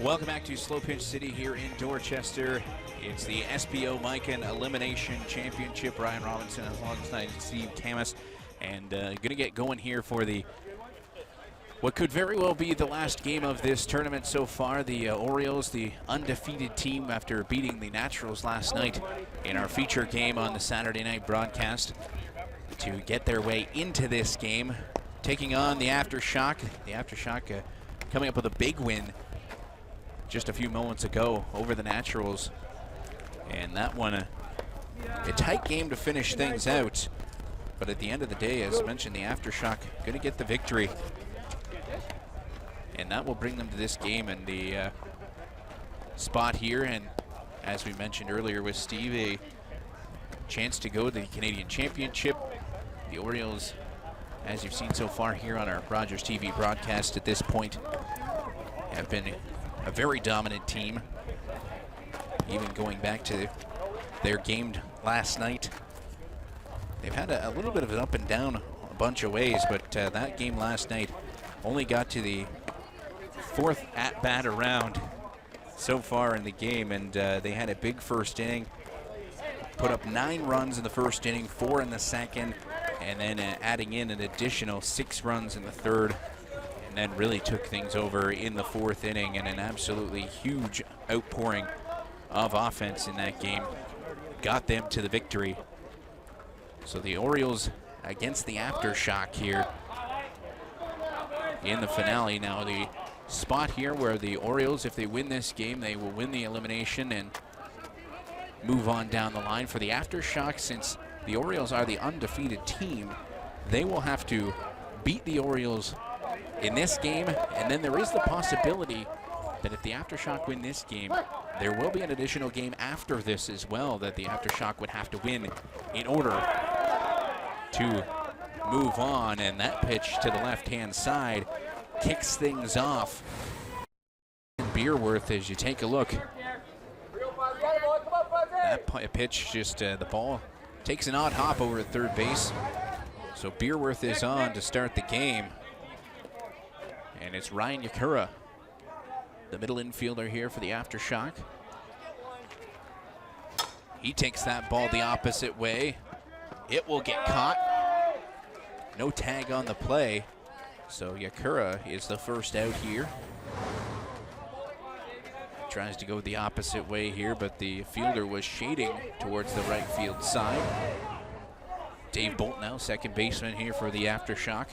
Welcome back to Slow Pitch City here in Dorchester. It's the SPO Miken Elimination Championship. Ryan Robinson alongside Steve Camus, and going to get going here for what could very well be the last game of this tournament so far. The Orioles, the undefeated team after beating the Naturals last night in our feature game on the Saturday night broadcast, to get their way into this game, taking on the Aftershock. The Aftershock coming up with a big win just a few moments ago over the Naturals. And that one, a tight game to finish things out. But at the end of the day, as mentioned, the Aftershock going to get the victory. And that will bring them to this game and the spot here. And as we mentioned earlier with Steve, a chance to go to the Canadian Championship. The Orioles, as you've seen so far here on our Rogers TV broadcast at this point, have been a very dominant team, even going back to their game last night. They've had a little bit of an up and down a bunch of ways, but that game last night only got to the fourth at-bat around so far in the game, and they had a big first inning, put up 9 runs in the first inning, 4 in the second, and then adding in an additional 6 runs in the third. And then really took things over in the fourth inning, and an absolutely huge outpouring of offense in that game got them to the victory. So the Orioles against the Aftershock here in the finale. Now the spot here where the Orioles, if they win this game, they will win the elimination and move on down the line. For the Aftershock, since the Orioles are the undefeated team, they will have to beat the Orioles in this game, and then there is the possibility that if the Aftershock win this game, there will be an additional game after this as well that the Aftershock would have to win in order to move on. And that pitch to the left-hand side kicks things off. Beerworth, as you take a look, that pitch just the ball takes an odd hop over at third base. So Beerworth is on to start the game. And it's Ryan Yakura, the middle infielder here for the Aftershock. He takes that ball the opposite way. It will get caught. No tag on the play. So Yakura is the first out here. Tries to go the opposite way here, but the fielder was shading towards the right field side. Dave Bolt now, second baseman here for the Aftershock.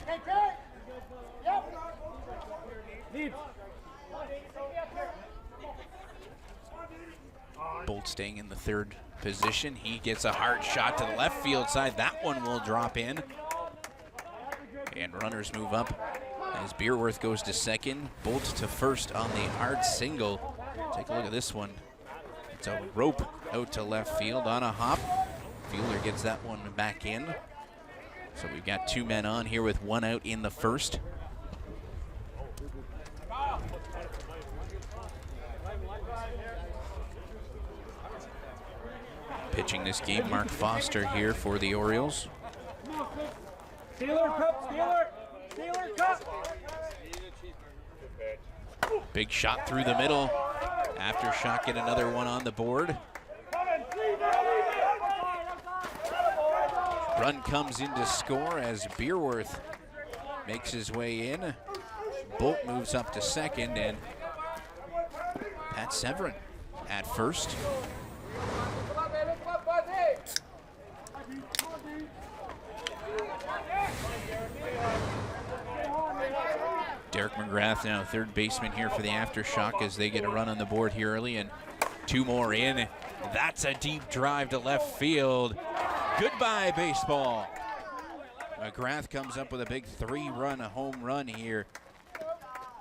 Bolt staying in the third position. He gets a hard shot to the left field side. That one will drop in. And runners move up as Beerworth goes to second. Bolt to first on the hard single. Take a look at this one. It's a rope out to left field on a hop. Fielder gets that one back in. So we've got 2 men on here with 1 out in the first. Pitching this game, Mark Foster here for the Orioles. Big shot through the middle. Aftershock get another one on the board. Run comes in to score as Beerworth makes his way in. Bolt moves up to second, and Pat Severin at first. Derek McGrath now third baseman here for the Aftershock as they get a run on the board here early, and 2 more in. That's a deep drive to left field. Goodbye, baseball. McGrath comes up with a big 3-run home run here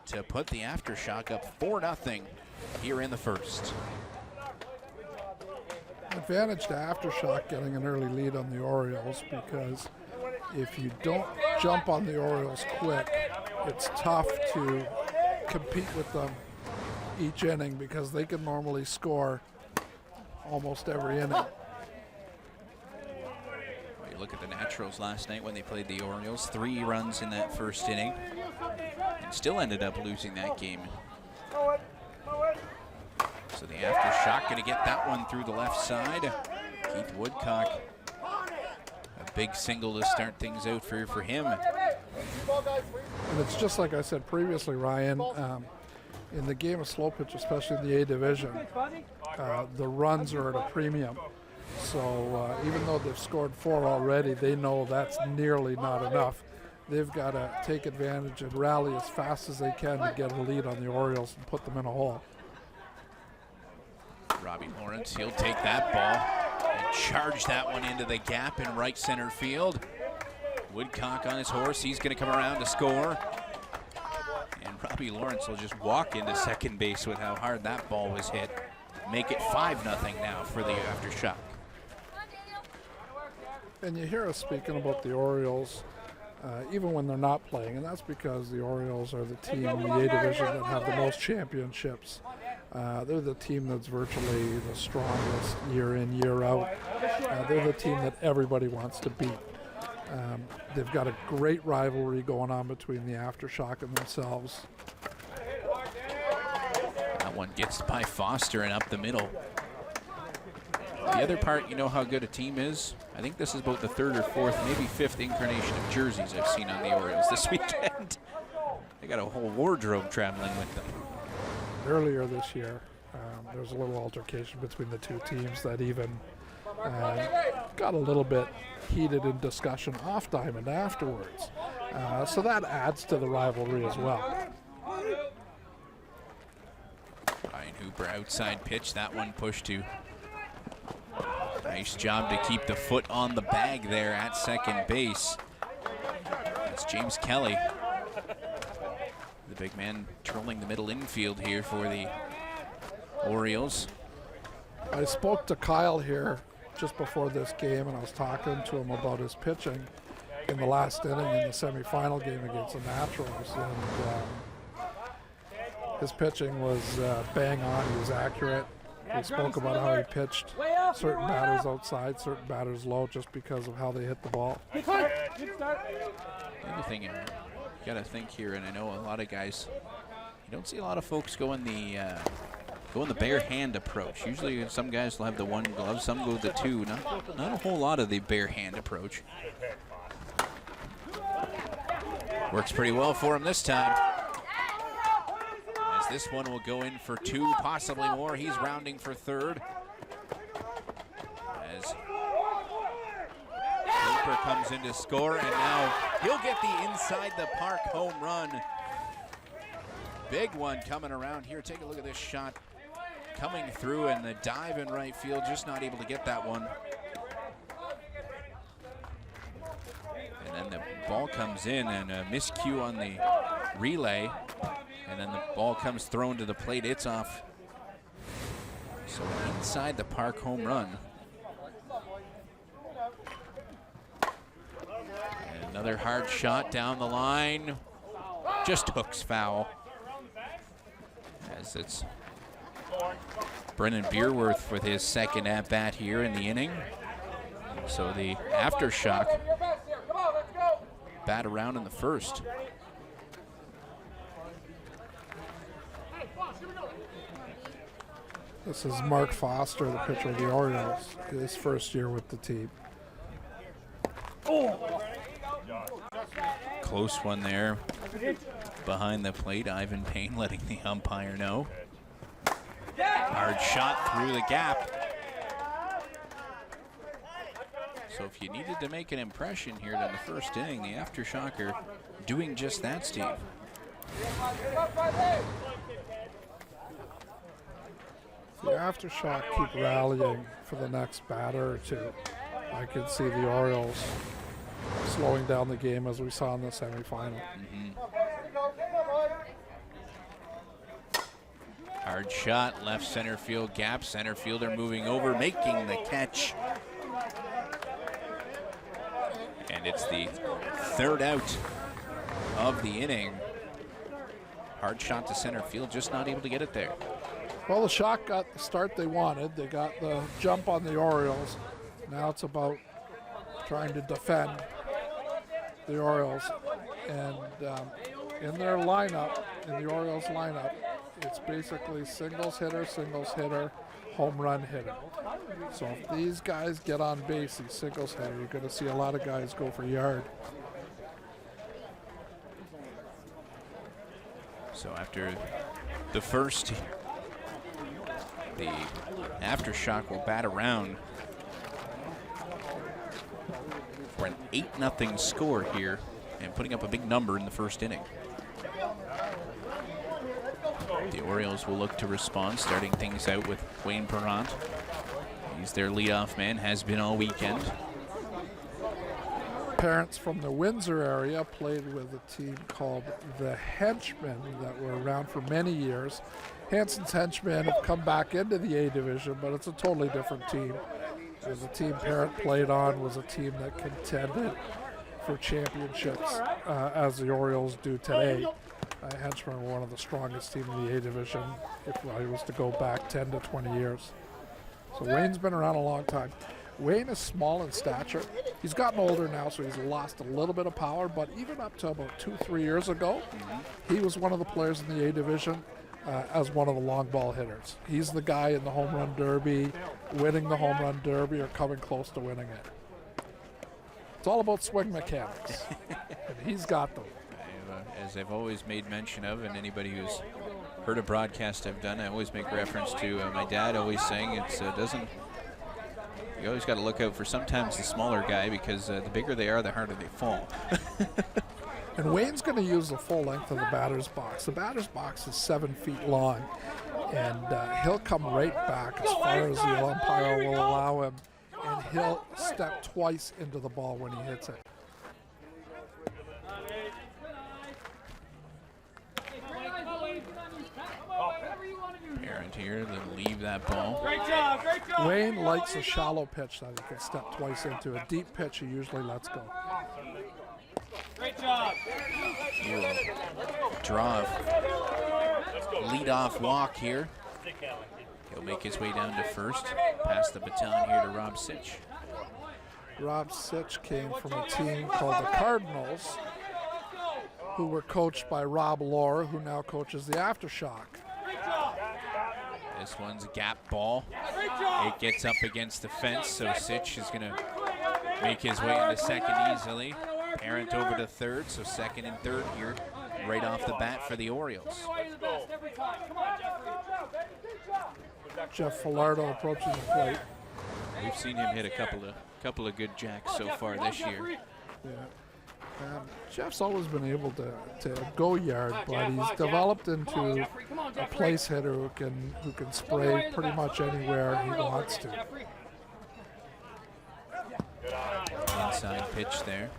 to put the Aftershock up 4-0 here in the first. Advantage to Aftershock getting an early lead on the Orioles, because if you don't jump on the Orioles quick, it's tough to compete with them each inning, because they can normally score almost every inning. You look at the Naturals last night when they played the Orioles, 3 runs in that first inning, and still ended up losing that game. So the Aftershock going to get that one through the left side. Keith Woodcock, a big single to start things out for him. And it's just like I said previously, Ryan, in the game of slow pitch, especially in the A division, the runs are at a premium. So even though they've scored 4 already, they know that's nearly not enough. They've got to take advantage and rally as fast as they can to get a lead on the Orioles and put them in a hole. Robbie Lawrence, he'll take that ball and charge that one into the gap in right center field. Woodcock on his horse, he's going to come around to score. And Robbie Lawrence will just walk into second base with how hard that ball was hit. Make it 5-0 now for the Aftershock. And you hear us speaking about the Orioles even when they're not playing, and that's because the Orioles are the team in the A division that have the most championships. They're the team that's virtually the strongest year in, year out. They're the team that everybody wants to beat. They've got a great rivalry going on between the Aftershock and themselves. That one gets by Foster and up the middle. The other part, you know how good a team is? I think this is about the 3rd or 4th, maybe 5th incarnation of jerseys I've seen on the Orioles this weekend. They got a whole wardrobe traveling with them. Earlier this year, there was a little altercation between the two teams that even got a little bit heated in discussion off diamond afterwards. So that adds to the rivalry as well. Ryan Hooper outside pitch, that one pushed to. Nice job to keep the foot on the bag there at second base. That's James Kelly. The big man trolling the middle infield here for the Orioles. I spoke to Kyle here just before this game, and I was talking to him about his pitching in the last inning in the semifinal game against the Naturals. And his pitching was bang on. He was accurate. He spoke about how he pitched certain batters outside, certain batters low, just because of how they hit the ball. The other thing you got to think here, and I know a lot of guys, you don't see a lot of folks go in the bare hand approach. Usually some guys will have the one glove, some go with the two. Not a whole lot of the bare hand approach. Works pretty well for him this time. As this one will go in for 2, possibly more. He's rounding for 3rd. As Cooper comes in to score, and now he'll get the inside the park home run. Big one coming around here. Take a look at this shot coming through, and the dive in right field, just not able to get that one. And then the ball comes in, and a miscue on the relay, and then the ball comes thrown to the plate. It's off. So inside the park home run. And another hard shot down the line. Just hooks foul. As it's Brennan Beerworth with his second at-bat here in the inning. So the Aftershock bat around in the 1st. This is Mark Foster, the pitcher of the Orioles, his first year with the team. Close one there behind the plate. Ivan Payne letting the umpire know. Hard shot through the gap. So if you needed to make an impression here in the 1st inning, the Aftershock are doing just that, Steve. The Aftershock keep rallying for the next batter or two. I could see the Orioles slowing down the game as we saw in the semifinal. Hard shot, left center field gap. Center fielder moving over, making the catch. And it's the 3rd out of the inning. Hard shot to center field, just not able to get it there. Well, the Shock got the start they wanted. They got the jump on the Orioles. Now it's about trying to defend the Orioles. And in their lineup, in the Orioles lineup, it's basically singles hitter, home run hitter. So if these guys get on base, these singles hitter, you're going to see a lot of guys go for yard. So after the first, the Aftershock will bat around for an 8-0 score here and putting up a big number in the first inning. The Orioles will look to respond, starting things out with Wayne Perrant. He's their leadoff man, has been all weekend. Parents from the Windsor area played with a team called the Henchmen that were around for many years. Hansen's Henchmen have come back into the A division, but it's a totally different team. The team Parent played on was a team that contended for championships, as the Orioles do today. Henchmen were one of the strongest teams in the A division if I was to go back 10 to 20 years. So Wayne's been around a long time. Wayne is small in stature. He's gotten older now, so he's lost a little bit of power, but even up to about 2-3 years ago, he was one of the players in the A division as one of the long ball hitters. He's the guy in the home run derby, winning the home run derby or coming close to winning it. It's all about swing mechanics, and he's got them. As I've always made mention of, and anybody who's heard a broadcast I've done, I always make reference to my dad always saying you always got to look out for sometimes the smaller guy, because the bigger they are, the harder they fall. And Wayne's going to use the full length of the batter's box. The batter's box is 7 feet long, and he'll come right back as far as the umpire will allow him, and he'll step twice into the ball when he hits it. Parent here, then leave that ball. Great job, great job. Wayne likes a shallow pitch that he can step twice into. A deep pitch he usually lets go. Great job. He'll draw a lead-off walk here. He'll make his way down to first, pass the baton here to Rob Sitch. Rob Sitch came from a team called the Cardinals, who were coached by Rob Lohr, who now coaches the Aftershock. This one's a gap ball. It gets up against the fence, so Sitch is going to make his way into second easily. Parent over to third, so second and third here right off the bat for the Orioles. Jeff Filardo approaching the plate. We've seen him hit a couple of good jacks so far this year. Yeah. Jeff's always been able to go yard, but he's developed into a place hitter who can spray pretty much anywhere he wants to. Inside pitch there.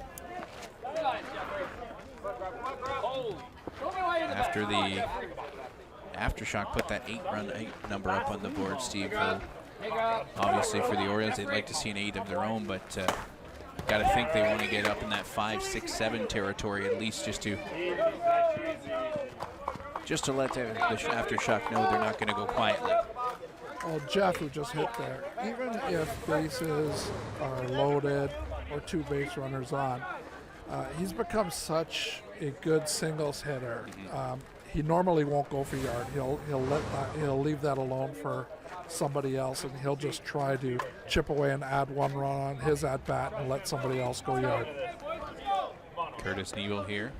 After the Aftershock put that 8 number up on the board, Steve, obviously for the Orioles, they'd like to see an 8 of their own, but got to think they want to get up in that 5, 6, 7 territory at least, just to let the Aftershock know they're not going to go quietly. Oh, Jeff, who just hit there, even if bases are loaded or 2 base runners on, he's become such a good singles hitter. He normally won't go for yard. He'll leave that alone for somebody else, and he'll just try to chip away and add 1 run on his at bat and let somebody else go yard. Curtis Nebel here.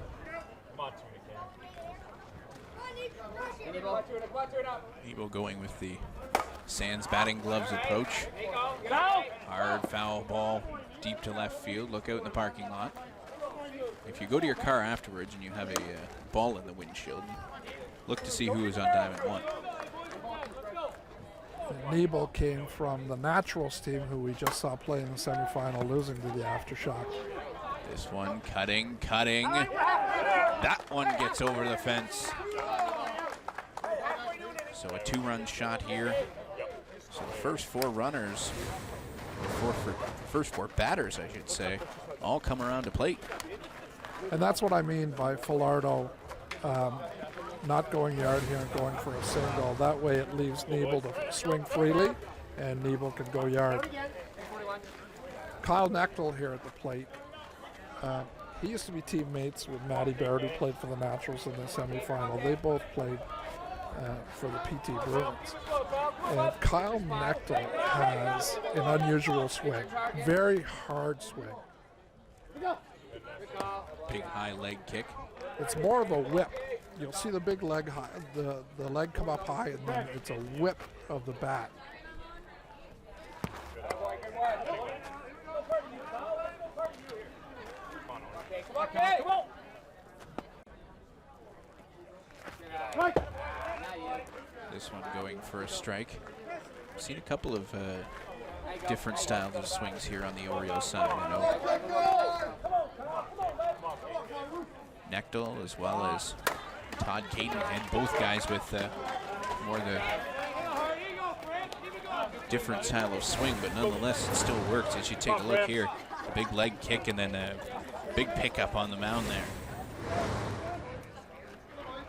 Nebel going with the Sands batting gloves approach. Hard foul ball deep to left field. Look out in the parking lot. If you go to your car afterwards and you have a ball in the windshield, look to see who is on diamond 1. Nebel came from the Naturals team, who we just saw play in the semifinal, losing to the Aftershock. This one cutting. That one gets over the fence. So a 2-run shot here. So the first 4 runners, or first 4 batters, I should say, all come around to plate. And that's what I mean by Filardo not going yard here and going for a single. That way it leaves Nebel to swing freely, and Nebel can go yard. Kyle Nechtel here at the plate. He used to be teammates with Matty Baird, who played for the Naturals in the semifinal. They both played for the PT Bruins. And Kyle Nechtel has an unusual swing, very hard swing. Big high leg kick. It's more of a whip. You'll see the big leg high, the leg come up high, and then it's a whip of the bat. This one going for a strike. I've seen a couple of different styles of swings here on the Orioles side. I know Nechtel as well as Todd Caden, and both guys with more the different style of swing, but nonetheless it still works. As you take a look here, a big leg kick and then a big pickup on the mound there.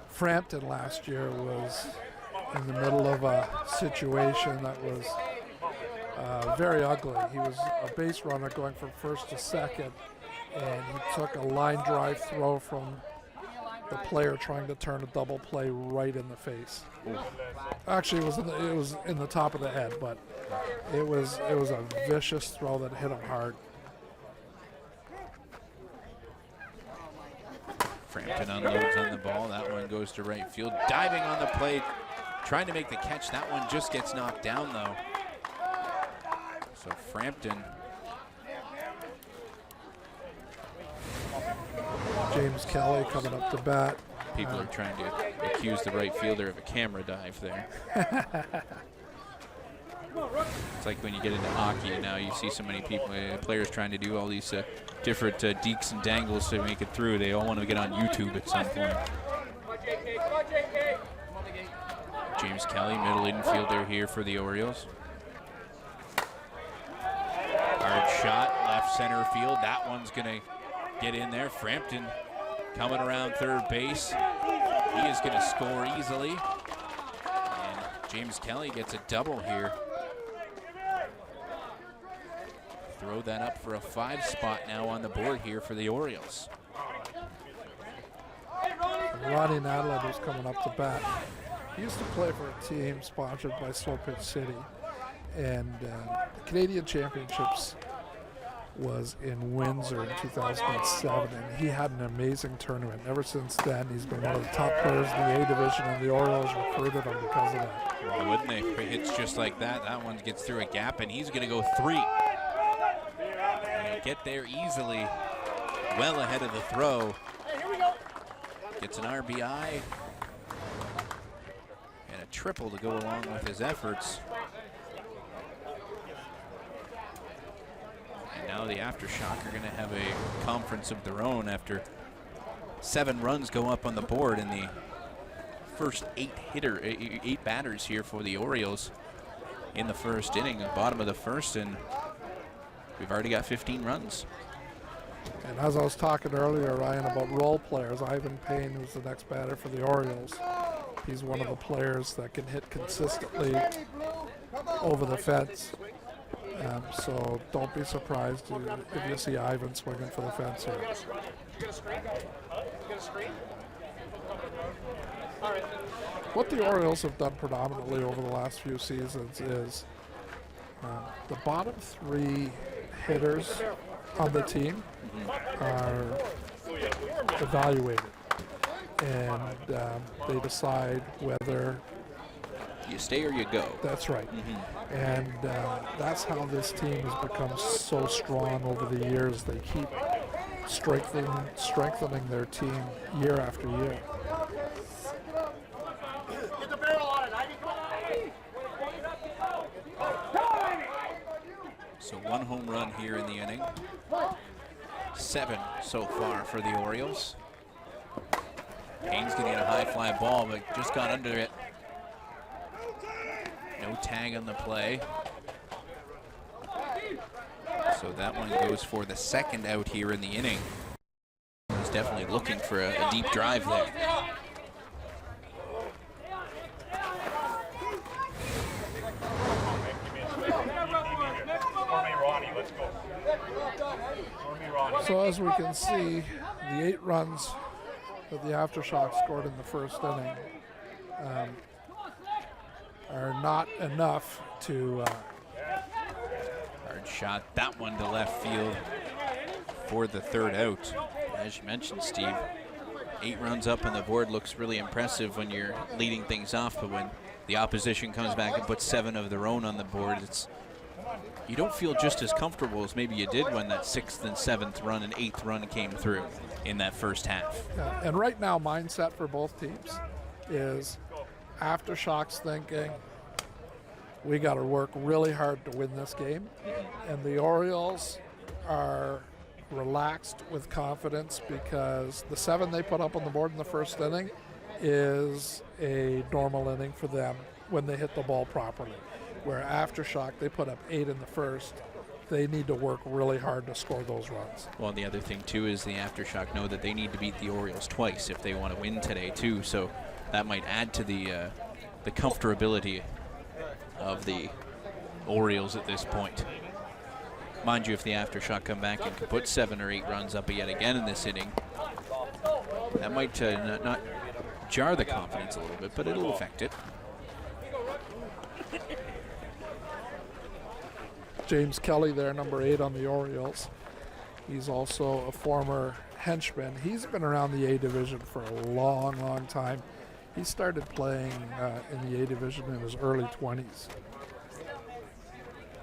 Frampton last year was in the middle of a situation that was very ugly. He was a base runner going from first to second, and he took a line drive throw from the player trying to turn a double play right in the face. Ooh. Actually, it was in the top of the head, but it was a vicious throw that hit him hard. Frampton unloads on the ball. That one goes to right field. Diving on the plate, trying to make the catch. That one just gets knocked down, though. So Frampton. James Kelly coming up to bat. People are trying to accuse the right fielder of a camera dive there. It's like when you get into hockey now, you see so many people, players trying to do all these different deeks and dangles to make it through. They all want to get on YouTube at some point. James Kelly, middle infielder here for the Orioles. Hard shot, left center field. That one's going to get in there. Frampton coming around third base. He is going to score easily. And James Kelly gets a double here. Throw that up for a 5 spot now on the board here for the Orioles. Ronnie Nadler is coming up to bat. He used to play for a team sponsored by Slow Pitch City, and the Canadian Championships was in Windsor in 2007, and he had an amazing tournament. Ever since then, he's been one of the top players in the A division, and the Orioles recruited him because of that. Well, wouldn't they? Hits just like that. That one gets through a gap, and he's going to go 3. And get there easily, well ahead of the throw. Gets an RBI and a triple to go along with his efforts. And now the Aftershock are going to have a conference of their own after 7 runs go up on the board in the first 8 batters here for the Orioles in the first inning, the bottom of the first, and we've already got 15 runs. And as I was talking earlier, Ryan, about role players, Ivan Payne, who's the next batter for the Orioles, he's one of the players that can hit consistently over the fence. So don't be surprised if you see Ivan swinging for the fence here. What the Orioles have done predominantly over the last few seasons is the bottom 3 hitters on the team are evaluated, and they decide whether you stay or you go. That's right. And that's how this team has become so strong over the years. They keep strengthening their team year after year. So 1 home run here in the inning. 7 so far for the Orioles. Payne's getting a high fly ball, but just got under it. No tag on the play. So that one goes for the 2nd out here in the inning. He's definitely looking for a deep drive there. So as we can see, the 8 runs that the Aftershock scored in the first inning are not enough to Hard shot, that one to left field for the third out. As you mentioned, Steve, 8 runs up on the board looks really impressive when you're leading things off, but when the opposition comes back and puts 7 of their own on the board, you don't feel just as comfortable as maybe you did when that 6th and 7th run and 8th run came through in that first half. Yeah, and right now, mindset for both teams is Aftershock's thinking, we got to work really hard to win this game. And the Orioles are relaxed with confidence because the 7 they put up on the board in the first inning is a normal inning for them when they hit the ball properly. Where Aftershock, they put up 8 in the first. They need to work really hard to score those runs. Well, the other thing, too, is the Aftershock know that they need to beat the Orioles twice if they want to win today, too. So that might add to the comfortability of the Orioles at this point. Mind you, if the Aftershock come back and can put 7 or 8 runs up yet again in this inning, that might not jar the confidence a little bit, but it'll affect it. James Kelly there, number 8 on the Orioles. He's also a former henchman. He's been around the A division for a long, long time. He started playing in the A division in his early 20s.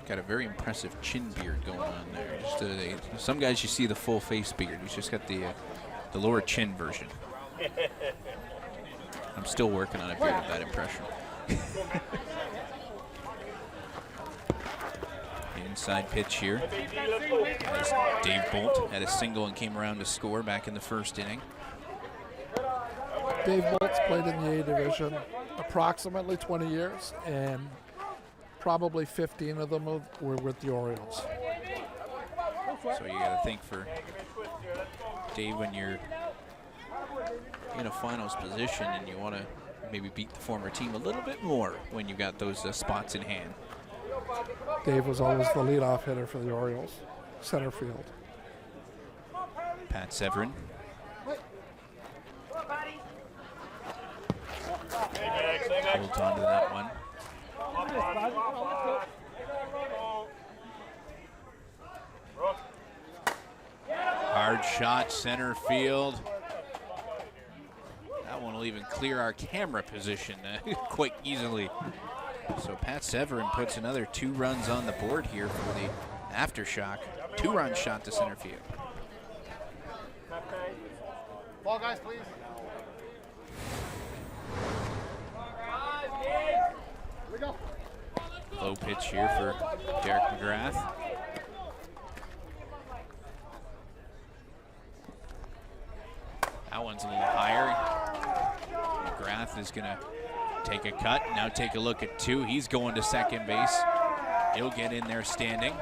Got a very impressive chin beard going on there. Just some guys you see the full face beard. He's just got the lower chin version. I'm still working on a beard of that impression. Inside pitch here. As Dave Bolt had a single and came around to score back in the first inning. Dave Bolt's played in the A division approximately 20 years, and probably 15 of them were with the Orioles. So you got to think for Dave, when you're in a finals position and you want to maybe beat the former team a little bit more when you've got those spots in hand. Dave was always the leadoff hitter for the Orioles, center field. Pat Severin. Holds on to that one. Hard shot, center field. That one will even clear our camera position quite easily. So Pat Severin puts another 2 runs on the board here for the Aftershock. 2-run shot to center field. Ball guys, please. Here we go. Low pitch here for Derek McGrath. That one's a little higher. McGrath is going to take a cut. Now take a look at 2. He's going to second base. He'll get in there standing.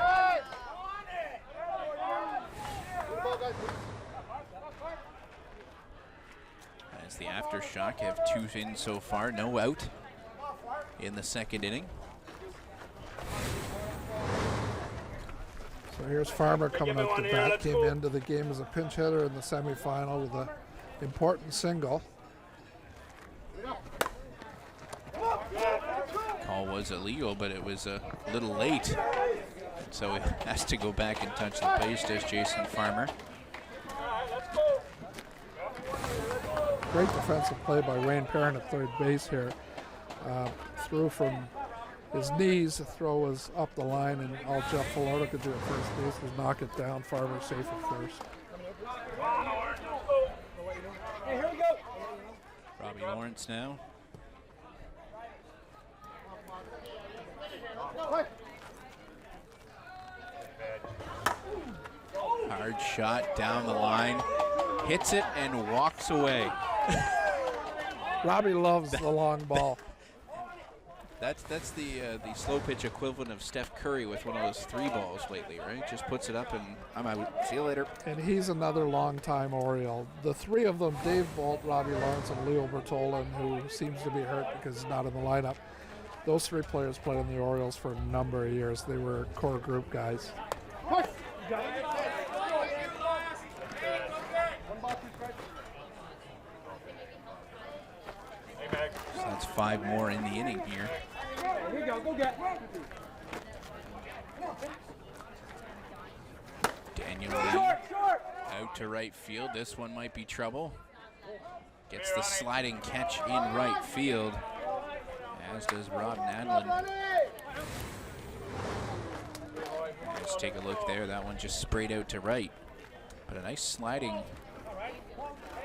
As the Aftershock have 2 in so far, no out in the second inning. So here's Farmer coming up to bat. Came into the game as a pinch hitter in the semifinal with an important single. Call was illegal, but it was a little late. So he has to go back and touch the base, does Jason Farmer. Great defensive play by Wayne Perrin at third base here. Threw from his knees, the throw was up the line, and all Jeff Filota could do at first base was knock it down. Farmer safe at first. Hey, here we go. Robbie Lawrence now. Hard shot down the line. Hits it and walks away. Robbie loves the long ball. That's the slow pitch equivalent of Steph Curry with one of those 3 balls lately, right? Just puts it up and I'm out. See you later. And he's another long-time Oriole. The 3 of them, Dave Bolt, Robbie Lawrence, and Leo Bertolin, who seems to be hurt because he's not in the lineup. Those 3 players played in the Orioles for a number of years. They were core group guys. So that's 5 more in the inning here. go. Go get. Daniel Short, short. out to right field. This one might be trouble. Gets the sliding catch in right field, as does Rob Nadlin. Let's take a look there. That one just sprayed out to right. But a nice sliding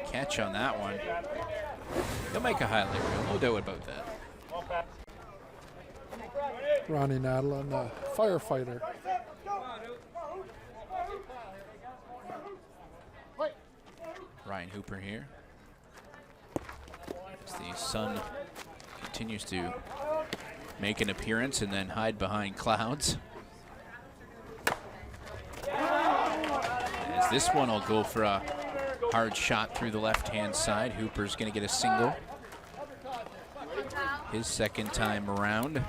catch on that one. He'll make a highlight reel, no doubt about that. Ronnie Nadlin, a firefighter. Ryan Hooper here. As the sun continues to make an appearance and then hide behind clouds. As this one will go for a hard shot through the left-hand side. Hooper's going to get a single. His second time around.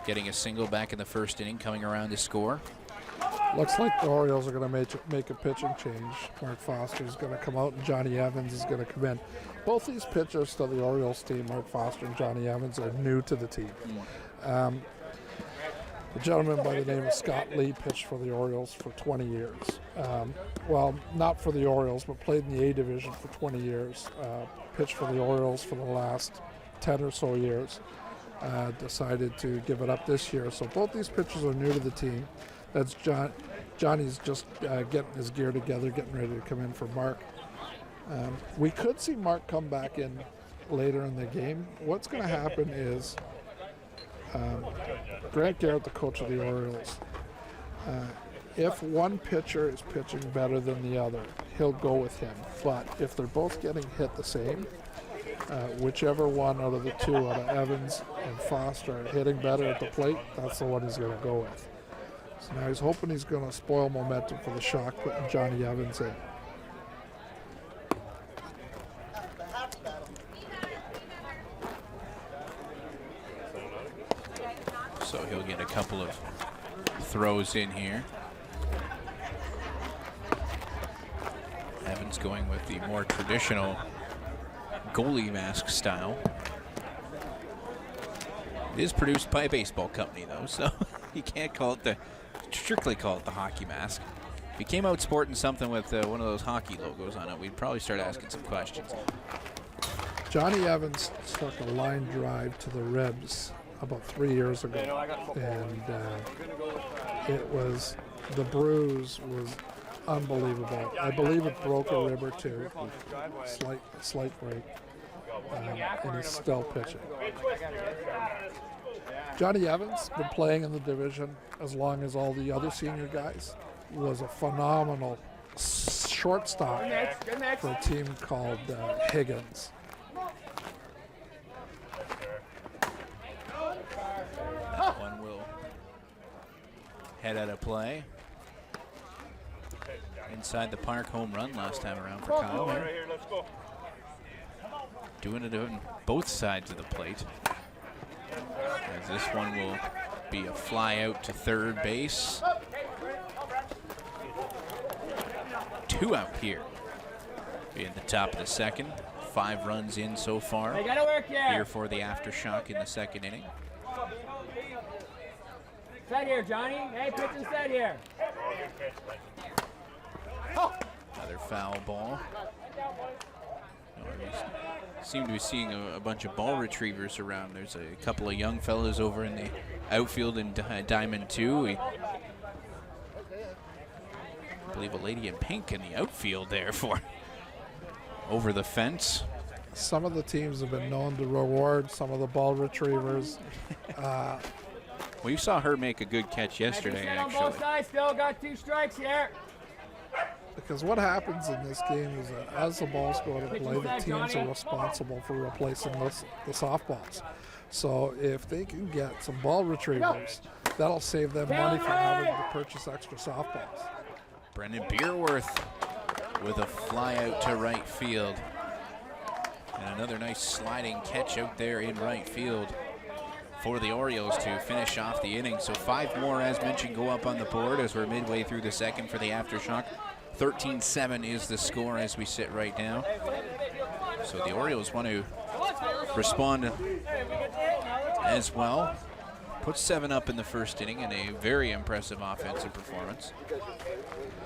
Getting a single back in the first inning, coming around to score. Looks like the Orioles are going to make a pitching change. Mark Foster is going to come out and Johnny Evans is going to come in. Both these pitchers to the Orioles team, Mark Foster and Johnny Evans, are new to the team. The gentleman by the name of Scott Lee pitched for the Orioles for 20 years. Well, not for the Orioles, but played in the A division for 20 years. Pitched for the Orioles for the last 10 or so years. Decided to give it up this year. So both these pitchers are new to the team. That's Johnny's just getting his gear together, getting ready to come in for Mark. We could see Mark come back in later in the game. What's going to happen is Grant Garrett, the coach of the Orioles, if one pitcher is pitching better than the other, he'll go with him. But if they're both getting hit the same, whichever one out of the two, out of Evans and Foster, are hitting better at the plate, that's the one he's going to go with. So now he's hoping he's going to spoil momentum for the Shock, putting Johnny Evans in. So he'll get a couple of throws in here. Evans going with the more traditional goalie mask style. It is produced by a baseball company though, so you can't strictly call it the hockey mask. If he came out sporting something with one of those hockey logos on it, we'd probably start asking some questions. Johnny Evans took a line drive to the ribs about 3 years ago, and the bruise was unbelievable. I believe it broke a rib or two, slight break, and he's still pitching. Johnny Evans been playing in the division as long as all the other senior guys. Was a phenomenal shortstop for a team called Higgins. One will head out of play. Inside the park, home run last time around for Kyle. Doing it on both sides of the plate. As this one will be a fly out to third base. 2 out here. Be in the top of the second. 5 runs in so far here for the Aftershock in the second inning. Set here, Johnny. Hey, pitch and set here. Another foul ball. Seem to be seeing a bunch of ball retrievers around. There's a couple of young fellas over in the outfield in Diamond 2. I believe a lady in pink in the outfield there for over the fence. Some of the teams have been known to reward some of the ball retrievers. We saw her make a good catch yesterday, actually. On both sides, still got 2 strikes here. Because what happens in this game is that as the balls go to play, the teams are responsible for replacing the softballs. So if they can get some ball retrievers, that'll save them money for having to purchase extra softballs. Brendan Beerworth with a fly out to right field. And another nice sliding catch out there in right field for the Orioles to finish off the inning. So 5 more, as mentioned, go up on the board as we're midway through the second for the Aftershock. 13-7 is the score as we sit right now. So the Orioles want to respond as well. Put 7 up in the first inning in a very impressive offensive performance.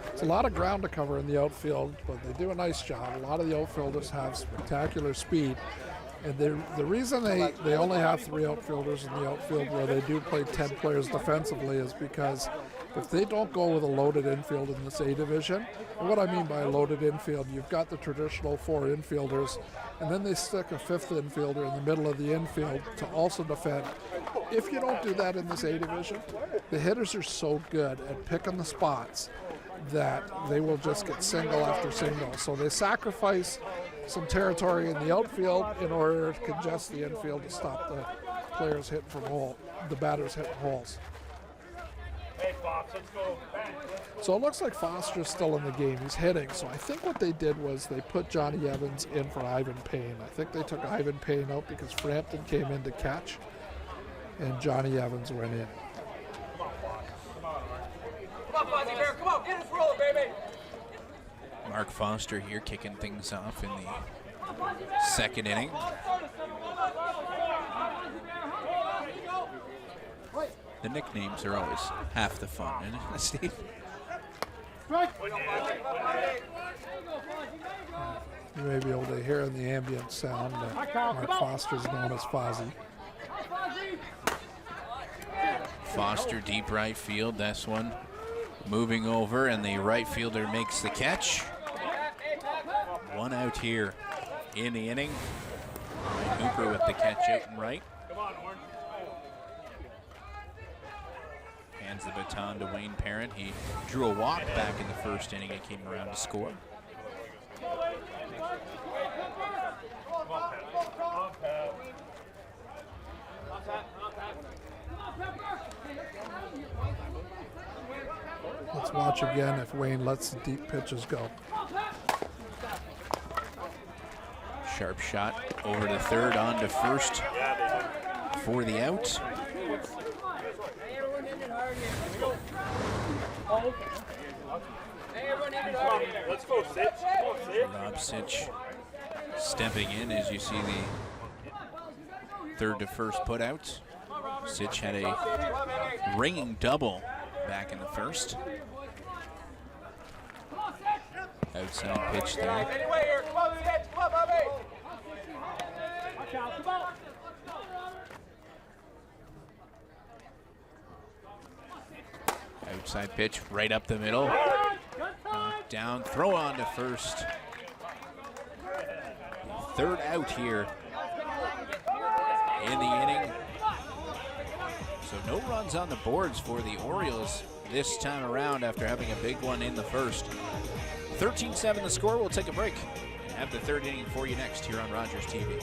It's a lot of ground to cover in the outfield, but they do a nice job. A lot of the outfielders have spectacular speed. And the reason they only have 3 outfielders in the outfield where they do play 10 players defensively is because if they don't go with a loaded infield in this A division, and what I mean by a loaded infield, you've got the traditional 4 infielders, and then they stick a 5th infielder in the middle of the infield to also defend. If you don't do that in this A division, the hitters are so good at picking the spots that they will just get single after single. So they sacrifice some territory in the outfield in order to congest the infield to stop the players hitting from the batters hitting holes. So it looks like Foster's still in the game. He's hitting. So I think what they did was they put Johnny Evans in for Ivan Payne. I think they took Ivan Payne out because Frampton came in to catch, and Johnny Evans went in. Come on, Fozzie Bear, come on, get us rolling, baby. Mark Foster here kicking things off in the second inning. The nicknames are always half the fun, isn't it, Steve? You may be able to hear in the ambient sound that Mark Foster's known as Fozzie. Foster deep right field, that's one. Moving over, and the right fielder makes the catch. 1 out here in the inning. Hooper with the catch out and right. Hands the baton to Wayne Parent. He drew a walk back in the first inning and came around to score. Let's watch again if Wayne lets the deep pitches go. Sharp shot over to third, on to first for the out. Let's go, Sitch. Rob Sitch stepping in as you see the third to first put-out. Sitch had a ringing double back in the first. Outside pitch there. Anyway here, come on, Sitch, come on, Bobby. Watch out, come on. Outside pitch right up the middle. Knocked down, throw on to first. Third out here in the inning. So no runs on the boards for the Orioles this time around after having a big one in the first. 13-7 the score. We'll take a break and have the third inning for you next here on Rogers TV.